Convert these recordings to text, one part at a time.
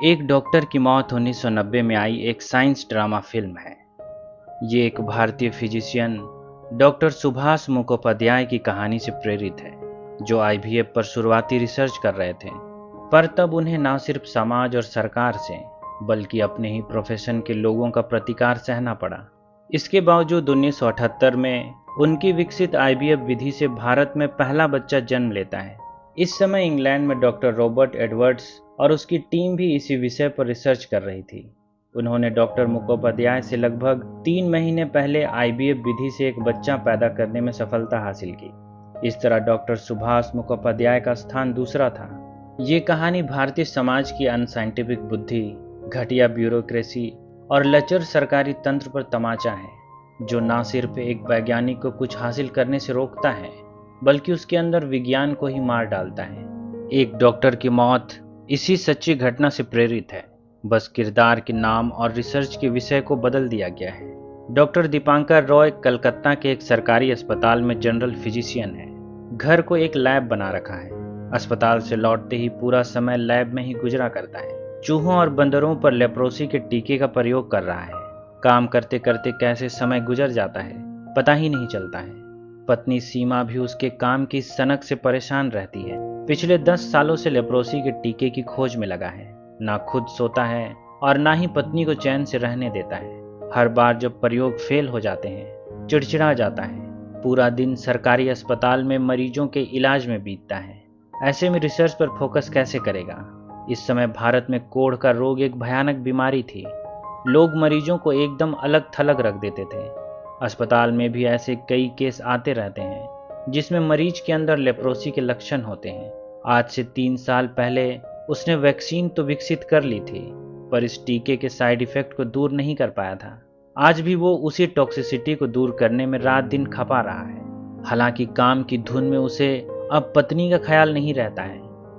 एक डॉक्टर की मौत 1990 में आई एक साइंस ड्रामा फिल्म है। ये एक भारतीय फिजिशियन डॉक्टर सुभाष मुखोपाध्याय की कहानी से प्रेरित है, जो आईवीएफ पर शुरुआती रिसर्च कर रहे थे। पर तब उन्हें न सिर्फ समाज और सरकार से, बल्कि अपने ही प्रोफेशन के लोगों का प्रतिकार सहना पड़ा। इसके बावजूद 1978 में उनकी विकसित आईवीएफ विधि से भारत में पहला बच्चा जन्म लेता है। इस समय इंग्लैंड में डॉक्टर रॉबर्ट एडवर्ड्स और उसकी टीम भी इसी विषय पर रिसर्च कर रही थी। उन्होंने डॉक्टर मुखोपाध्याय से लगभग 3 महीने पहले आईवीएफ विधि से एक बच्चा पैदा करने में सफलता हासिल की। इस तरह डॉक्टर सुभाष मुखोपाध्याय का स्थान दूसरा था। ये कहानी भारतीय समाज की अनसाइंटिफिक बुद्धि, घटिया ब्यूरोक्रेसी और लचर सरकारी तंत्र पर तमाचा है, जो न सिर्फ एक वैज्ञानिक को कुछ हासिल करने से रोकता है, बल्कि उसके अंदर विज्ञान को ही मार डालता है। एक डॉक्टर की मौत इसी सच्ची घटना से प्रेरित है, बस किरदार के नाम और रिसर्च के विषय को बदल दिया गया है। डॉक्टर दीपांकर रॉय कलकत्ता के एक सरकारी अस्पताल में जनरल फिजिशियन है। घर को एक लैब बना रखा है। अस्पताल से लौटते ही पूरा समय लैब में ही गुजरा करता है। चूहों और बंदरों पर लेप्रोसी के टीके का प्रयोग कर रहा है। काम करते करते कैसे समय गुजर जाता है पता ही नहीं चलता है। पत्नी सीमा भी उसके काम की सनक से परेशान रहती है। पिछले 10 सालों से लेप्रोसी के टीके की खोज में लगा है। ना खुद सोता है और ना ही पत्नी को चैन से रहने देता है। हर बार जब प्रयोग फेल हो जाते हैं, चिड़चिड़ा जाता है। पूरा दिन सरकारी अस्पताल में मरीजों के इलाज में बीतता है। ऐसे में रिसर्च पर फोकस कैसे करेगा? इस समय भारत में कोढ़ का रोग एक भयानक बीमारी थी। लोग मरीजों को एकदम अलग थलग रख देते थे। अस्पताल में भी ऐसे कई केस आते रहते हैं जिसमें मरीज के अंदर लेप्रोसी के लक्षण होते हैं। आज से 3 साल पहले उसने वैक्सीन तो विकसित कर ली थी, पर इस टीके के साइड इफेक्ट को दूर नहीं कर पाया था। आज भी वो उसी टॉक्सिसिटी को दूर करने में रात दिन खपा रहा है। हालांकि काम की धुन में उसे अब पत्नी का ख्याल नहीं रहता है,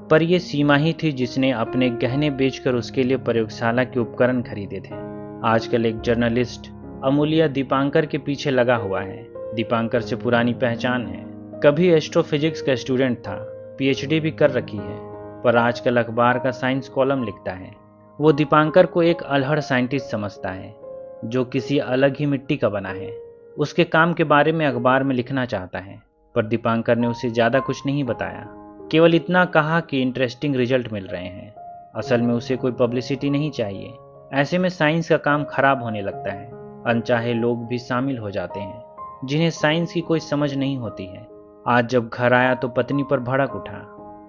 पर यह सीमा ही थी जिसने अपने गहने बेचकर उसके लिए प्रयोगशाला के उपकरण खरीदे थे। आजकल एक जर्नलिस्ट अमूल्य दीपांकर के पीछे लगा हुआ है। दीपांकर से पुरानी पहचान है। कभी एस्ट्रोफिजिक्स का स्टूडेंट था, पीएचडी भी कर रखी है, पर आजकल अखबार का साइंस कॉलम लिखता है। वो दीपांकर को एक अल्हड़ साइंटिस्ट समझता है, जो किसी अलग ही मिट्टी का बना है। उसके काम के बारे में अखबार में लिखना चाहता है, पर दीपांकर ने उसे ज़्यादा कुछ नहीं बताया। केवल इतना कहा कि इंटरेस्टिंग रिजल्ट मिल रहे हैं। असल में उसे कोई पब्लिसिटी नहीं चाहिए। ऐसे में साइंस का काम खराब होने लगता है। अनचाहे लोग भी शामिल हो जाते हैं, जिन्हें साइंस की कोई समझ नहीं होती है। आज जब घर आया तो पत्नी पर भड़क उठा।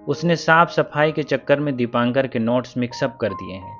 उसने साफ सफाई के चक्कर में दीपांकर के नोट्स मिक्सअप कर दिए हैं।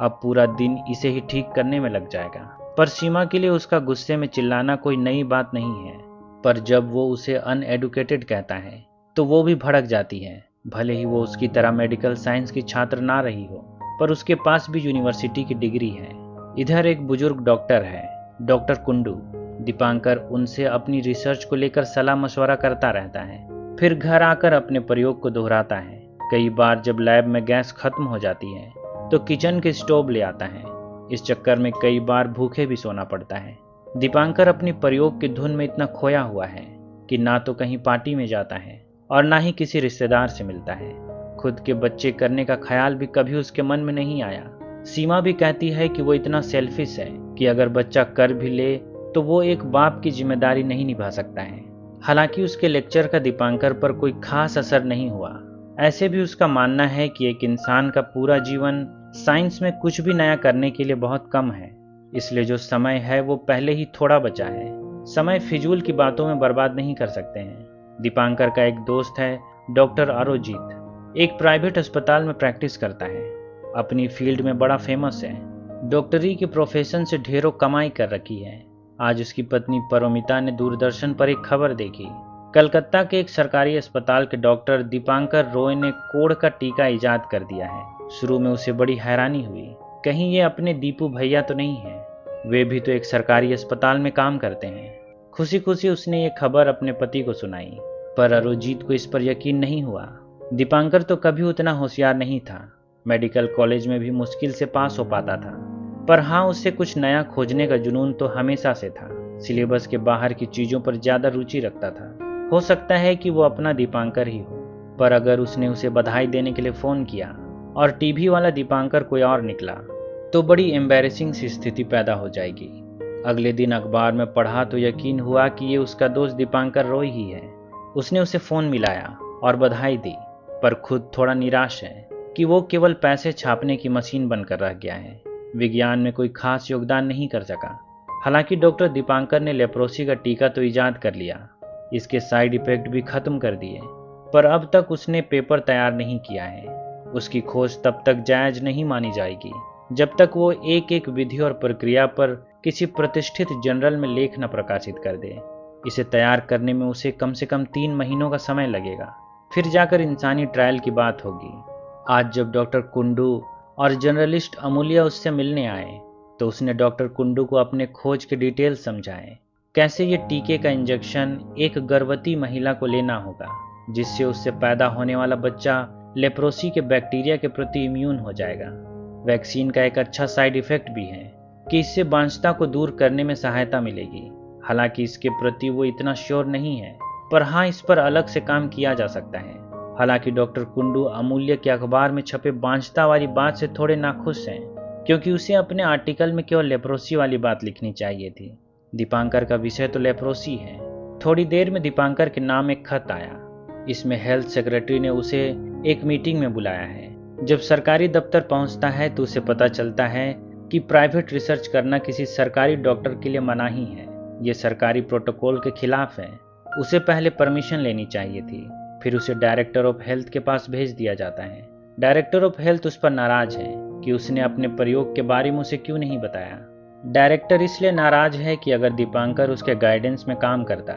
अब पूरा दिन इसे ही ठीक करने में लग जाएगा। पर सीमा के लिए उसका गुस्से में चिल्लाना कोई नई बात नहीं है। पर जब वो उसे अनएडुकेटेड कहता है तो वो भी भड़क जाती है। भले ही वो उसकी तरह मेडिकल साइंस की छात्र ना रही हो, पर उसके पास भी यूनिवर्सिटी की डिग्री है। इधर एक बुजुर्ग डॉक्टर है, डॉक्टर कुंडू। दीपांकर उनसे अपनी रिसर्च को लेकर सलाह मशवरा करता रहता है, फिर घर आकर अपने प्रयोग को दोहराता है। कई बार जब लैब में गैस खत्म हो जाती है तो किचन के स्टोव ले आता है। इस चक्कर में कई बार भूखे भी सोना पड़ता है। दीपांकर अपनी प्रयोग की धुन में इतना खोया हुआ है कि ना तो कहीं पार्टी में जाता है और ना ही किसी रिश्तेदार से मिलता है। खुद के बच्चे करने का ख्याल भी कभी उसके मन में नहीं आया। सीमा भी कहती है कि वो इतना सेल्फिश है कि अगर बच्चा कर भी ले तो वो एक बाप की जिम्मेदारी नहीं निभा सकता है। हालांकि उसके लेक्चर का दीपांकर पर कोई खास असर नहीं हुआ। ऐसे भी उसका मानना है कि एक इंसान का पूरा जीवन साइंस में कुछ भी नया करने के लिए बहुत कम है, इसलिए जो समय है वो पहले ही थोड़ा बचा है। समय फिजूल की बातों में बर्बाद नहीं कर सकते हैं। दीपांकर का एक दोस्त है, डॉक्टर अरोजीत। एक प्राइवेट अस्पताल में प्रैक्टिस करता है। अपनी फील्ड में बड़ा फेमस है। डॉक्टरी के प्रोफेशन से ढेरों कमाई कर रखी है। आज उसकी पत्नी परोमिता ने दूरदर्शन पर एक खबर देखी। कलकत्ता के एक सरकारी अस्पताल के डॉक्टर दीपांकर रॉय ने कोढ़ का टीका इजाद कर दिया है। शुरू में उसे बड़ी हैरानी हुई, कहीं ये अपने दीपू भैया तो नहीं है? वे भी तो एक सरकारी अस्पताल में काम करते हैं। खुशी खुशी उसने ये खबर अपने पति को सुनाई, पर अरोजीत को इस पर यकीन नहीं हुआ। दीपांकर तो कभी उतना होशियार नहीं था। मेडिकल कॉलेज में भी मुश्किल से पास हो पाता था, पर हाँ, उससे कुछ नया खोजने का जुनून तो हमेशा से था। सिलेबस के बाहर की चीजों पर ज्यादा रुचि रखता था। हो सकता है कि वो अपना दीपांकर ही हो, पर अगर उसने उसे बधाई देने के लिए फोन किया और टीवी वाला दीपांकर कोई और निकला तो बड़ी एम्बैरेसिंग सी स्थिति पैदा हो जाएगी। अगले दिन अखबार में पढ़ा तो यकीन हुआ कि ये उसका दोस्त दीपांकर रॉय ही है। उसने उसे फ़ोन मिलाया और बधाई दी, पर खुद थोड़ा निराश है कि वो केवल पैसे छापने की मशीन बनकर रह गया है। विज्ञान में कोई खास योगदान नहीं कर सका। हालांकि डॉक्टर दीपांकर ने लेप्रोसी का टीका तो ईजाद कर लिया, इसके साइड इफेक्ट भी खत्म कर दिए, पर अब तक उसने पेपर तैयार नहीं किया है। उसकी खोज तब तक जायज नहीं मानी जाएगी जब तक वो एक एक विधि और प्रक्रिया पर किसी प्रतिष्ठित जर्नल में लेख न प्रकाशित कर दे। इसे तैयार करने में उसे कम से कम 3 महीनों का समय लगेगा, फिर जाकर इंसानी ट्रायल की बात होगी। आज जब डॉक्टर कुंडू और जर्नलिस्ट अमूल्य उससे मिलने आए तो उसने डॉक्टर कुंडू को अपने खोज के डिटेल समझाए। कैसे ये टीके का इंजेक्शन एक गर्भवती महिला को लेना होगा, जिससे उससे पैदा होने वाला बच्चा लेप्रोसी के बैक्टीरिया के प्रति इम्यून हो जाएगा। वैक्सीन का एक अच्छा साइड इफेक्ट भी है कि इससे बांझता को दूर करने में सहायता मिलेगी। हालांकि इसके प्रति वो इतना श्योर नहीं है, पर हाँ, इस पर अलग से काम किया जा सकता है। हालांकि डॉक्टर कुंडू अमूल्य के अखबार में छपे बांझता वाली बात से थोड़े नाखुश हैं, क्योंकि उसे अपने आर्टिकल में केवल लेप्रोसी वाली बात लिखनी चाहिए थी। दीपांकर का विषय तो लेप्रोसी है। थोड़ी देर में दीपांकर के नाम एक खत आया। इसमें हेल्थ सेक्रेटरी ने उसे एक मीटिंग में बुलाया है। जब सरकारी दफ्तर पहुंचता है तो उसे पता चलता है कि प्राइवेट रिसर्च करना किसी सरकारी डॉक्टर के लिए मनाही है। ये सरकारी प्रोटोकॉल के खिलाफ है। उसे पहले परमिशन लेनी चाहिए थी, फिर उसे डायरेक्टर ऑफ हेल्थ के पास भेज दिया जाता है। डायरेक्टर ऑफ हेल्थ उस पर नाराज है कि उसने अपने प्रयोग के बारे में उसे क्यों नहीं बताया। डायरेक्टर इसलिए नाराज है कि अगर दीपांकर उसके गाइडेंस में काम करता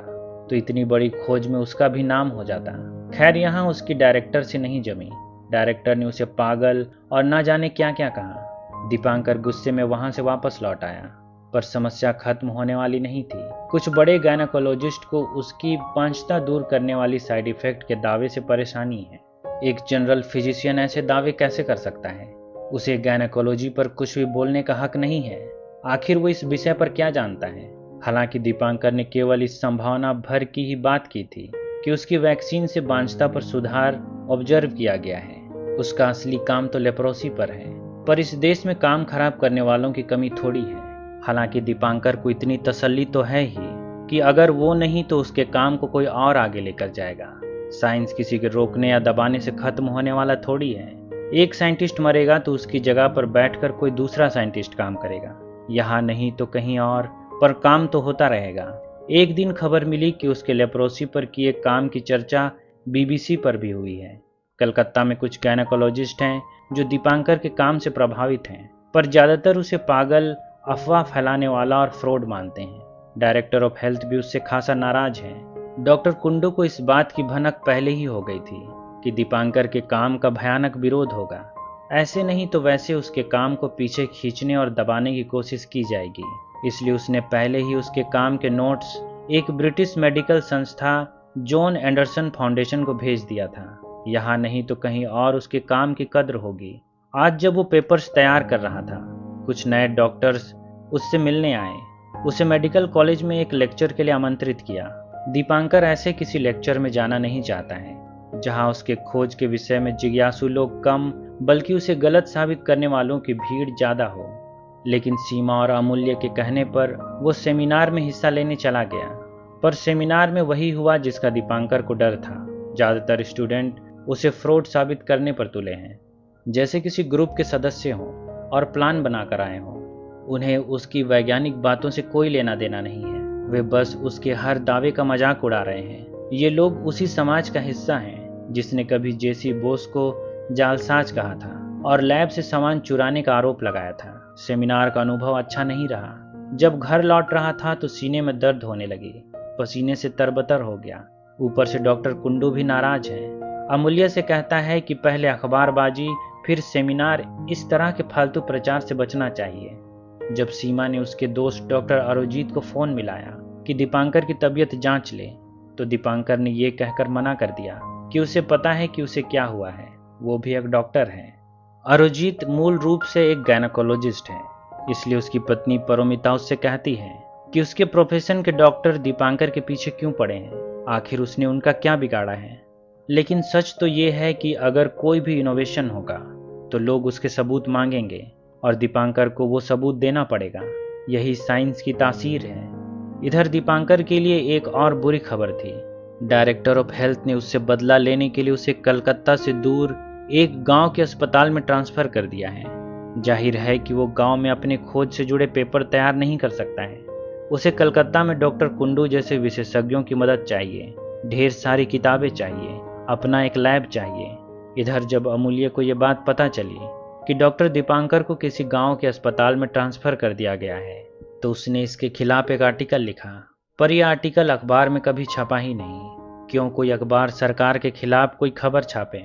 तो इतनी बड़ी खोज में उसका भी नाम हो जाता। खैर, यहाँ उसकी डायरेक्टर से नहीं जमी। डायरेक्टर ने उसे पागल और ना जाने क्या क्या कहा। दीपांकर गुस्से में वहां से वापस लौट आया, पर समस्या खत्म होने वाली नहीं थी। कुछ बड़े गायनेकोलॉजिस्ट को उसकी बांझता दूर करने वाली साइड इफेक्ट के दावे से परेशानी है। एक जनरल फिजिशियन ऐसे दावे कैसे कर सकता है? उसे गायनेकोलॉजी पर कुछ भी बोलने का हक नहीं है। आखिर वो इस विषय पर क्या जानता है? हालांकि दीपांकर ने केवल इस संभावना भर की ही बात की थी कि उसकी वैक्सीन से बांझता पर सुधार ऑब्जर्व किया गया है। उसका असली काम तो लेप्रोसी पर है, पर इस देश में काम खराब करने वालों की कमी थोड़ी है। हालांकि दीपांकर को इतनी तसल्ली तो है ही कि अगर वो नहीं तो उसके काम को कोई और आगे लेकर जाएगा। साइंस किसी के रोकने या दबाने से खत्म होने वाला थोड़ी है। एक साइंटिस्ट मरेगा तो उसकी जगह पर बैठकर कोई दूसरा साइंटिस्ट काम करेगा, यहाँ नहीं तो कहीं और, पर काम तो होता रहेगा। एक दिन खबर मिली कि उसके लेप्रोसी पर किए काम की चर्चा BBC पर भी हुई है। कलकत्ता में कुछ गायनेकोलॉजिस्ट हैं जो दीपांकर के काम से प्रभावित हैं, पर ज़्यादातर उसे पागल, अफवाह फैलाने वाला और फ्रॉड मानते हैं। डायरेक्टर ऑफ हेल्थ भी उससे खासा नाराज है। डॉक्टर कुंडू को इस बात की भनक पहले ही हो गई थी कि दीपांकर के काम का भयानक विरोध होगा। ऐसे नहीं तो वैसे उसके काम को पीछे खींचने और दबाने की कोशिश की जाएगी। इसलिए उसने पहले ही उसके काम के नोट्स एक ब्रिटिश मेडिकल संस्था जॉन एंडरसन फाउंडेशन को भेज दिया था। यहाँ नहीं तो कहीं और उसके काम की कद्र होगी। आज जब वो पेपर्स तैयार कर रहा था, कुछ नए डॉक्टर्स उससे मिलने आए। उसे मेडिकल कॉलेज में एक लेक्चर के लिए आमंत्रित किया। दीपांकर ऐसे किसी लेक्चर में जाना नहीं चाहता है जहाँ उसके खोज के विषय में जिज्ञासु लोग कम, बल्कि उसे गलत साबित करने वालों की भीड़ ज़्यादा हो। लेकिन सीमा और अमूल्य के कहने पर वो सेमिनार में हिस्सा लेने चला गया। पर सेमिनार में वही हुआ जिसका दीपांकर को डर था। ज़्यादातर स्टूडेंट उसे फ्रॉड साबित करने पर तुले हैं, जैसे किसी ग्रुप के सदस्य हों और प्लान बनाकर आए हों। उन्हें उसकी वैज्ञानिक बातों से कोई लेना देना नहीं है। वे बस उसके हर दावे का मजाक उड़ा रहे हैं। ये लोग उसी समाज का हिस्सा हैं जिसने कभी जेसी बोस को जालसाज कहा था और लैब से सामान चुराने का आरोप लगाया था। सेमिनार का अनुभव अच्छा नहीं रहा। जब घर लौट रहा था तो सीने में दर्द होने लगी, पसीने से तरबतर हो गया। ऊपर से डॉक्टर कुंडू भी नाराज है। अमूल्य से कहता है कि पहले अखबारबाजी, फिर सेमिनार, इस तरह के फालतू प्रचार से बचना चाहिए। जब सीमा ने उसके दोस्त डॉक्टर अरोजीत को फोन मिलाया कि दीपांकर की तबीयत जांच ले, तो दीपांकर ने यह कहकर मना कर दिया कि उसे पता है कि उसे क्या हुआ है, वो भी एक डॉक्टर है। अरोजीत मूल रूप से एक गायनेकोलॉजिस्ट है, इसलिए उसकी पत्नी परोमिता उससे कहती है कि उसके प्रोफेशन के डॉक्टर दीपांकर के पीछे क्यों पड़े हैं, आखिर उसने उनका क्या बिगाड़ा है। लेकिन सच तो ये है कि अगर कोई भी इनोवेशन होगा तो लोग उसके सबूत मांगेंगे और दीपांकर को वो सबूत देना पड़ेगा। यही साइंस की तासीर है। इधर दीपांकर के लिए एक और बुरी खबर थी। डायरेक्टर ऑफ हेल्थ ने उससे बदला लेने के लिए उसे कलकत्ता से दूर एक गांव के अस्पताल में ट्रांसफर कर दिया है। जाहिर है कि वो गांव में अपने खोज से जुड़े पेपर तैयार नहीं कर सकता है। उसे कलकत्ता में डॉक्टर कुंडू जैसे विशेषज्ञों की मदद चाहिए, ढेर सारी किताबें चाहिए, अपना एक लैब चाहिए। इधर जब अमूल्य को ये बात पता चली कि डॉक्टर दीपांकर को किसी गांव के अस्पताल में ट्रांसफर कर दिया गया है, तो उसने इसके खिलाफ एक आर्टिकल लिखा। पर यह आर्टिकल अखबार में कभी छपा ही नहीं। क्यों कोई अखबार सरकार के खिलाफ कोई खबर छापे?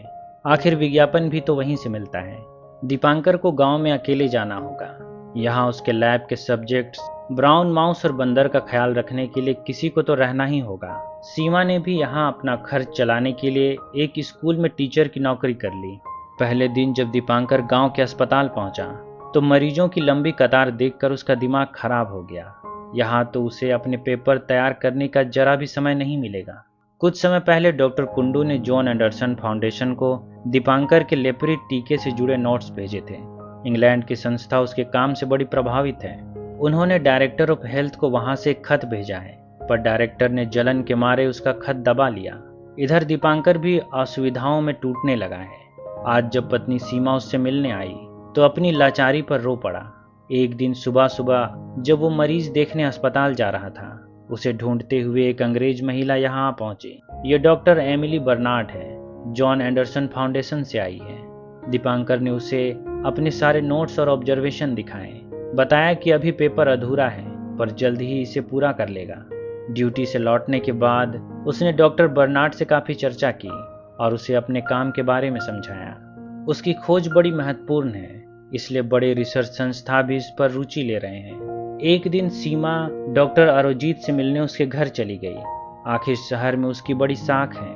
आखिर विज्ञापन भी तो वहीं से मिलता है। दीपांकर को गांव में अकेले जाना होगा। यहाँ उसके लैब के सब्जेक्ट्स ब्राउन माउस और बंदर का ख्याल रखने के लिए किसी को तो रहना ही होगा। सीमा ने भी यहाँ अपना खर्च चलाने के लिए एक स्कूल में टीचर की नौकरी कर ली। पहले दिन जब दीपांकर गांव के अस्पताल पहुंचा तो मरीजों की लंबी कतार देखकर उसका दिमाग खराब हो गया। यहाँ तो उसे अपने पेपर तैयार करने का जरा भी समय नहीं मिलेगा। कुछ समय पहले डॉक्टर कुंडू ने जॉन एंडरसन फाउंडेशन को दीपांकर के लेप्री टीके से जुड़े नोट्स भेजे थे। इंग्लैंड की संस्था उसके काम से बड़ी प्रभावित है। उन्होंने डायरेक्टर ऑफ हेल्थ को वहां से एक खत भेजा है, पर डायरेक्टर ने जलन के मारे उसका खत दबा लिया। इधर दीपांकर भी असुविधाओं में टूटने लगा है। आज जब पत्नी सीमा उससे मिलने आई तो अपनी लाचारी पर रो पड़ा। एक दिन सुबह सुबह जब वो मरीज देखने अस्पताल जा रहा था, उसे ढूंढते हुए एक अंग्रेज महिला यहाँ पहुंची। ये डॉक्टर एमिली बर्नार्ड है, जॉन एंडरसन फाउंडेशन से आई है। दीपांकर ने उसे अपने सारे नोट्स और ऑब्जर्वेशन दिखाए। बताया कि अभी पेपर अधूरा है, पर जल्द ही इसे पूरा कर लेगा। ड्यूटी से लौटने के बाद उसने डॉक्टर बर्नार्ड से काफ़ी चर्चा की और उसे अपने काम के बारे में समझाया। उसकी खोज बड़ी महत्वपूर्ण है, इसलिए बड़े रिसर्च संस्था भी इस पर रुचि ले रहे हैं। एक दिन सीमा डॉक्टर अरोजीत से मिलने उसके घर चली गई। आखिर शहर में उसकी बड़ी साख है।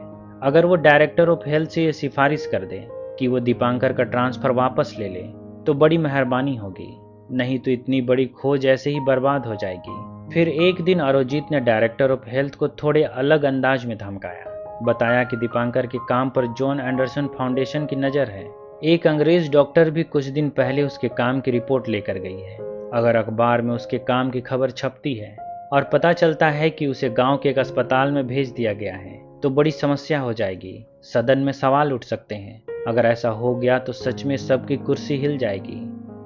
अगर वो डायरेक्टर ऑफ हेल्थ से ये सिफारिश कर दे कि वो दीपांकर का ट्रांसफर वापस ले ले तो बड़ी मेहरबानी होगी, नहीं तो इतनी बड़ी खोज ऐसे ही बर्बाद हो जाएगी। फिर एक दिन अरोजीत ने डायरेक्टर ऑफ हेल्थ को थोड़े अलग अंदाज में धमकाया। बताया कि दीपांकर के काम पर जॉन एंडरसन फाउंडेशन की नज़र है। एक अंग्रेज डॉक्टर भी कुछ दिन पहले उसके काम की रिपोर्ट लेकर गई है। अगर अखबार में उसके काम की खबर छपती है और पता चलता है कि उसे गांव के एक अस्पताल में भेज दिया गया है तो बड़ी समस्या हो जाएगी। सदन में सवाल उठ सकते हैं। अगर ऐसा हो गया तो सच में सबकी कुर्सी हिल जाएगी।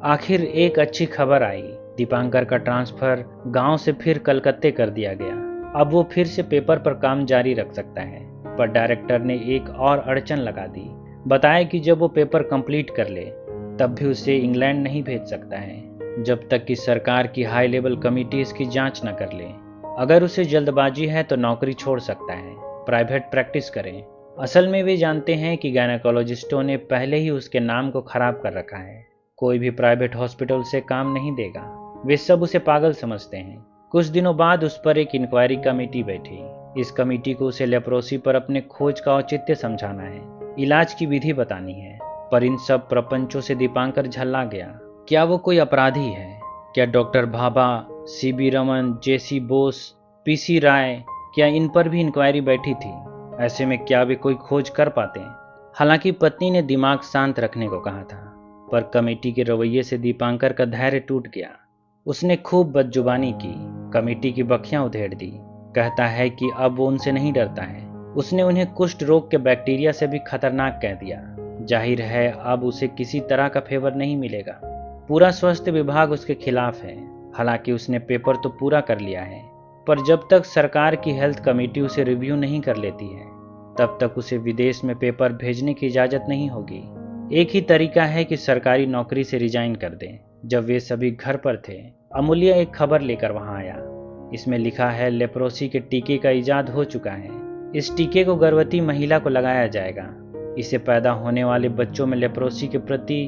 आखिर एक अच्छी खबर आई। दीपांकर का ट्रांसफर गांव से फिर कलकत्ते कर दिया गया। अब वो फिर से पेपर पर काम जारी रख सकता है। पर डायरेक्टर ने एक और अड़चन लगा दी। बताया कि जब वो पेपर कंप्लीट कर ले तब भी उसे इंग्लैंड नहीं भेज सकता है जब तक कि सरकार की हाई लेवल कमेटी इसकी जांच न कर ले। अगर उसे जल्दबाजी है तो नौकरी छोड़ सकता है, प्राइवेट प्रैक्टिस करें। असल में वे जानते हैं कि गायनेकोलॉजिस्टों ने पहले ही उसके नाम को खराब कर रखा है। कोई भी प्राइवेट हॉस्पिटल से काम नहीं देगा। वे सब उसे पागल समझते हैं। कुछ दिनों बाद उस पर एक इंक्वायरी कमेटी बैठी। इस कमेटी को उसे लेप्रोसी पर अपने खोज का औचित्य समझाना है, इलाज की विधि बतानी है। पर इन सब प्रपंचों से दीपांकर झल्ला गया। क्या वो कोई अपराधी है? क्या डॉक्टर भाभा, सीबी रमन, जेसी बोस, पीसी राय, क्या इन पर भी इंक्वायरी बैठी थी? ऐसे में क्या वे कोई खोज कर पाते? हालांकि पत्नी ने दिमाग शांत रखने को कहा था, पर कमेटी के रवैये से दीपांकर का धैर्य टूट गया। उसने खूब बदजुबानी की, कमेटी की बखियां उधेड़ दी। कहता है कि अब वो उनसे नहीं डरता है। उसने उन्हें कुष्ठ रोग के बैक्टीरिया से भी खतरनाक कह दिया। जाहिर है अब उसे किसी तरह का फेवर नहीं मिलेगा। पूरा स्वास्थ्य विभाग उसके खिलाफ है। हालांकि उसने पेपर तो पूरा कर लिया है, पर जब तक सरकार की हेल्थ कमेटी उसे रिव्यू नहीं कर लेती है तब तक उसे विदेश में पेपर भेजने की इजाज़त नहीं होगी। एक ही तरीका है कि सरकारी नौकरी से रिजाइन कर दें। जब वे सभी घर पर थे, अमूल्य एक खबर लेकर वहां आया। इसमें लिखा है लेप्रोसी के टीके का इजाद हो चुका है। इस टीके को गर्भवती महिला को लगाया जाएगा। इससे पैदा होने वाले बच्चों में लेप्रोसी के प्रति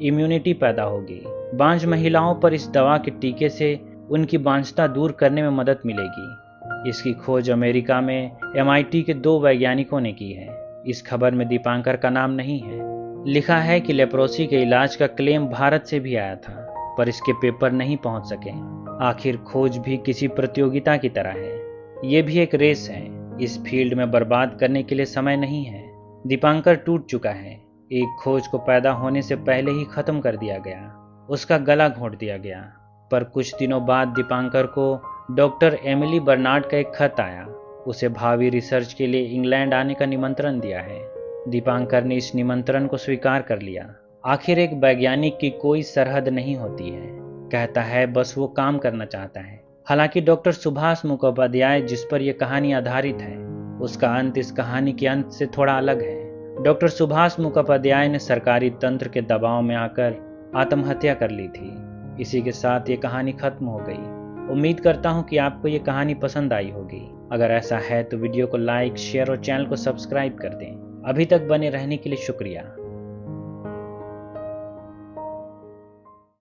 इम्यूनिटी पैदा होगी। बांझ महिलाओं पर इस दवा के टीके से उनकी बांझता दूर करने में मदद मिलेगी। इसकी खोज अमेरिका में MIT के 2 वैज्ञानिकों ने की है। इस खबर में दीपांकर का नाम नहीं है। लिखा है कि लेप्रोसी के इलाज का क्लेम भारत से भी आया था, पर इसके पेपर नहीं पहुंच सके। आखिर खोज भी किसी प्रतियोगिता की तरह है। ये भी एक रेस है। इस फील्ड में बर्बाद करने के लिए समय नहीं है। दीपांकर टूट चुका है। एक खोज को पैदा होने से पहले ही खत्म कर दिया गया, उसका गला घोंट दिया गया। पर कुछ दिनों बाद दीपांकर को डॉक्टर एमिली बर्नार्ड का एक खत आया। उसे भावी रिसर्च के लिए इंग्लैंड आने का निमंत्रण दिया है। दीपांकर ने इस निमंत्रण को स्वीकार कर लिया। आखिर एक वैज्ञानिक की कोई सरहद नहीं होती है, कहता है बस वो काम करना चाहता है। हालांकि डॉक्टर सुभाष मुखोपाध्याय जिस पर यह कहानी आधारित है, उसका अंत इस कहानी के अंत से थोड़ा अलग है। डॉक्टर सुभाष मुखोपाध्याय ने सरकारी तंत्र के दबाव में आकर आत्महत्या कर ली थी। इसी के साथ ये कहानी खत्म हो गई। उम्मीद करता हूँ कि आपको ये कहानी पसंद आई होगी। अगर ऐसा है तो वीडियो को लाइक, शेयर और चैनल को सब्सक्राइब कर दें। अभी तक बने रहने के लिए शुक्रिया।